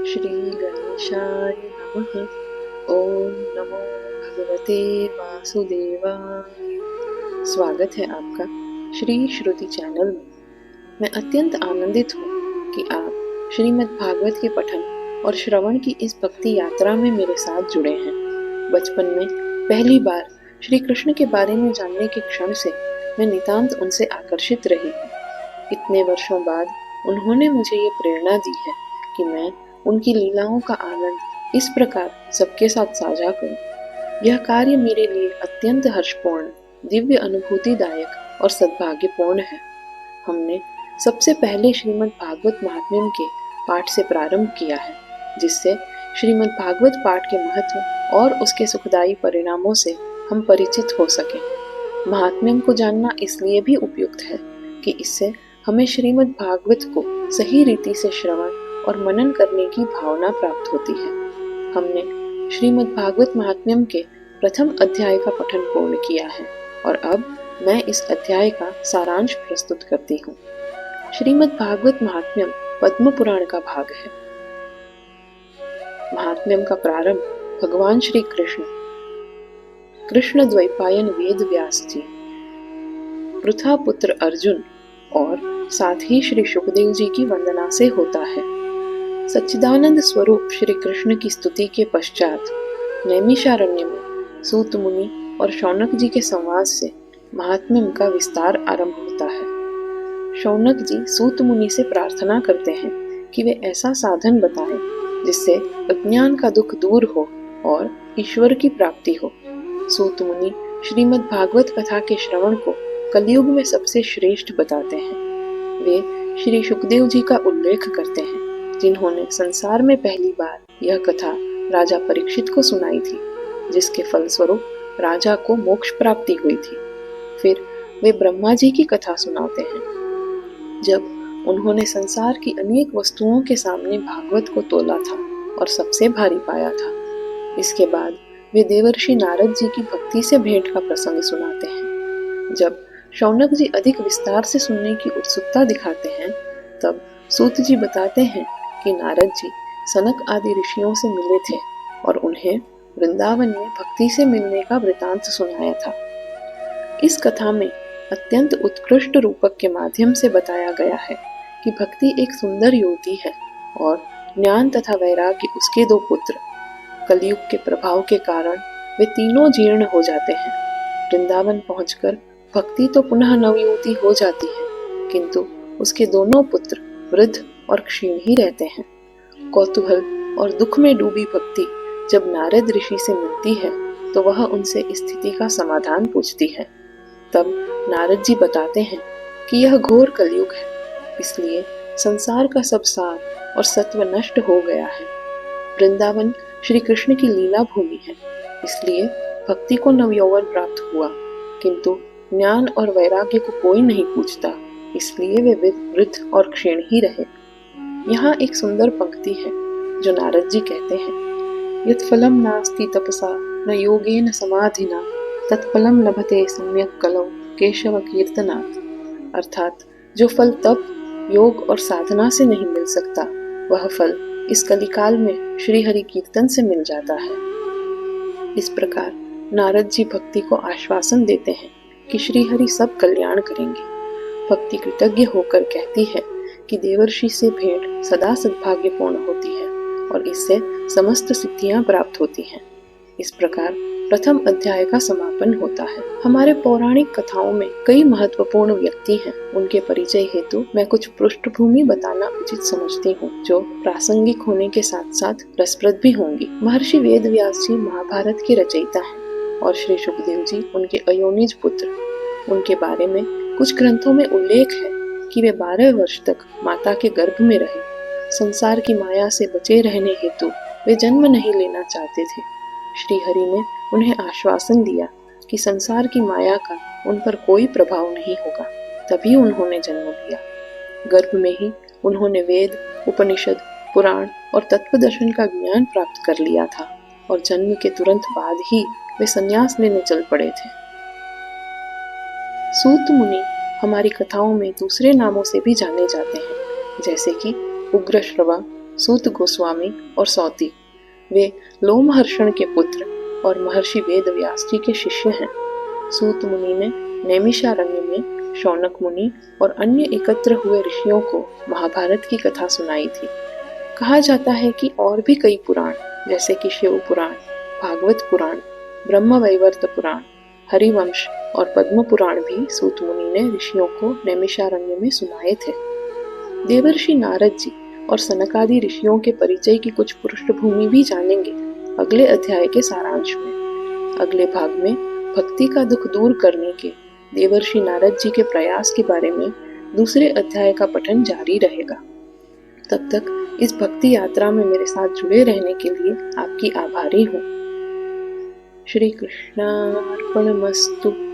श्री गणेशाय नमः। ओम नमो भगवते वासुदेवाय। स्वागत है आपका श्री श्रुति चैनल में। मैं अत्यंत आनंदित हूँ कि आप श्रीमद् भागवत के पठन और श्रवण की इस भक्ति यात्रा में मेरे साथ जुड़े हैं। बचपन में पहली बार श्री कृष्ण के बारे में जानने के क्षण से मैं नितांत उनसे आकर्षित रही हूँ। इतने वर्षों बाद उन्होंने मुझे ये प्रेरणा दी है कि मैं उनकी लीलाओं का आनंद इस प्रकार सबके साथ साझा करूं। यह कार्य मेरे लिए अत्यंत हर्षपूर्ण, दिव्य अनुभूतिदायक और सद्भाग्यपूर्ण है। हमने सबसे पहले श्रीमद् भागवत महात्म्यम के पाठ से प्रारंभ किया है, जिससे श्रीमद् भागवत पाठ के महत्व और उसके सुखदायी परिणामों से हम परिचित हो सकें। महात्म्यम को जानना इसलिए भी उपयुक्त है कि इससे हमें श्रीमद् भागवत को सही रीति से श्रवण और मनन करने की भावना प्राप्त होती है। हमने श्रीमद् भागवत महात्म्यम के प्रथम अध्याय का पठन पूर्ण किया है और अब मैं इस अध्याय का सारांश प्रस्तुत करती हूँ। श्रीमद् भागवत महात्म्यम पद्म पुराण का भाग है। महात्म्यम का प्रारंभ भगवान श्री कृष्ण द्वैपायन वेद व्यास जी, पृथा पुत्र अर्जुन और साथ ही श्री सुखदेव जी की वंदना से होता है। सच्चिदानंद स्वरूप श्री कृष्ण की स्तुति के पश्चात नैमिषारण्य में सूत मुनि और शौनक जी के संवाद से महात्म्यम का विस्तार आरंभ होता है। शौनक जी सूत मुनि से प्रार्थना करते हैं कि वे ऐसा साधन बताएं जिससे अज्ञान का दुख दूर हो और ईश्वर की प्राप्ति हो। सूत मुनि श्रीमद् भागवत कथा के श्रवण को कलयुग में सबसे श्रेष्ठ बताते हैं। वे श्री सुखदेव जी का उल्लेख करते हैं, जिन्होंने संसार में पहली बार यह कथा राजा परीक्षित को सुनाई थी, जिसके फलस्वरूप राजा को मोक्ष प्राप्ति हुई थी। फिर वे ब्रह्मा जी की कथा सुनाते हैं, जब उन्होंने संसार की अनेक वस्तुओं के सामने भागवत को तोला था और सबसे भारी पाया था। इसके बाद वे देवर्षि नारद जी की भक्ति से भेंट का प्रसंग सुनाते हैं। जब शौनक जी अधिक विस्तार से सुनने की उत्सुकता दिखाते हैं, तब सूत जी बताते हैं कि नारद जी सनक आदि ऋषियों से मिले थे और उन्हें वृंदावन में भक्ति से मिलने का वृतांत सुनाया था। इस कथा में अत्यंत उत्कृष्ट रूपक के माध्यम से बताया गया है कि भक्ति एक सुंदर युवती है और ज्ञान तथा वैराग्य उसके दो पुत्र। कलयुग के प्रभाव के कारण वे तीनों जीर्ण हो जाते हैं। वृंदावन पहुंचकर भक्ति तो पुनः नवयुवती हो जाती है, किंतु उसके दोनों पुत्र वृद्ध और क्षीण ही रहते हैं। कौतूहल और दुख में डूबी भक्ति जब नारद ऋषि से मिलती है तो वह उनसे स्थिति का समाधान पूछती है। तब नारद जी बताते हैं कि यह घोर कलयुग है, इसलिए संसार का सब सार और सत्व नष्ट हो गया है। वृंदावन श्री कृष्ण की लीला भूमि है, इसलिए भक्ति को नवयौवन प्राप्त हुआ, किंतु ज्ञान और वैराग्य को कोई नहीं पूछता, इसलिए वे वृद्ध और क्षीण ही रहे। यहाँ एक सुंदर पंक्ति है जो नारद जी कहते हैं, यत् फलम नास्ति तपसा न योगेन समाधिना तत्फलम लभते सम्यक कलौ केशव कीर्तनात्। अर्थात जो फल तप, योग और साधना से नहीं मिल सकता, वह फल इस कलिकाल में श्री हरि कीर्तन से मिल जाता है। इस प्रकार नारद जी भक्ति को आश्वासन देते हैं कि श्री हरि सब कल्याण करेंगे। भक्ति कृतज्ञ होकर कहती है कि देवर्षि से भेंट सदा सद्भाग्यपूर्ण होती है और इससे समस्त सिद्धियां प्राप्त होती हैं। इस प्रकार प्रथम अध्याय का समापन होता है। हमारे पौराणिक कथाओं में कई महत्वपूर्ण व्यक्ति हैं। उनके परिचय हेतु मैं कुछ पृष्ठभूमि बताना उचित समझती हूँ, जो प्रासंगिक होने के साथ साथ रसप्रद भी होंगी। महर्षि वेद व्यास जी महाभारत के रचयिता हैं और श्री सुखदेव जी उनके अयोनिज पुत्र। उनके बारे में कुछ ग्रंथों में उल्लेख है कि वे 12 वर्ष तक माता के गर्भ में रहे। संसार की माया से बचे रहने हेतु वे जन्म नहीं लेना चाहते थे। श्री हरि ने उन्हें आश्वासन दिया कि संसार की माया का उन पर कोई प्रभाव नहीं होगा, तभी उन्होंने जन्म लिया। गर्भ में ही उन्होंने वेद, उपनिषद, पुराण और तत्वदर्शन का ज्ञान प्राप्त कर लिया था और जन्म के तुरंत बाद ही वे संन्यास लेने चल पड़े थे। सूत मुनि हमारी कथाओं में दूसरे नामों से भी जाने जाते हैं, जैसे कि उग्रश्रवा, सूत गोस्वामी और सौती। वे लोमहर्षण के पुत्र और महर्षि वेद व्यास जी के शिष्य हैं। सूत मुनि ने नैमिषारण्य में शौनक मुनि और अन्य एकत्र हुए ऋषियों को महाभारत की कथा सुनाई थी। कहा जाता है कि और भी कई पुराण जैसे कि शिव पुराण, भागवत पुराण, ब्रह्म वैवर्त पुराण, हरिवंश और पद्म पुराण भी सूत मुनि ने ऋषियों को नैमिषारण्य में सुनाए थे। देवर्षि नारद जी और सनकादि ऋषियों के परिचय की कुछ पृष्ठभूमि भी जानेंगे अगले अध्याय के सारांश में। अगले भाग में भक्ति का दुख दूर करने के देवर्षि नारद जी के प्रयास के बारे में दूसरे अध्याय का पठन जारी रहेगा। तब तक इस भक्ति यात्रा में मेरे साथ जुड़े रहने के लिए आपकी आभारी हूँ। श्री कृष्णार्पणमस्तु।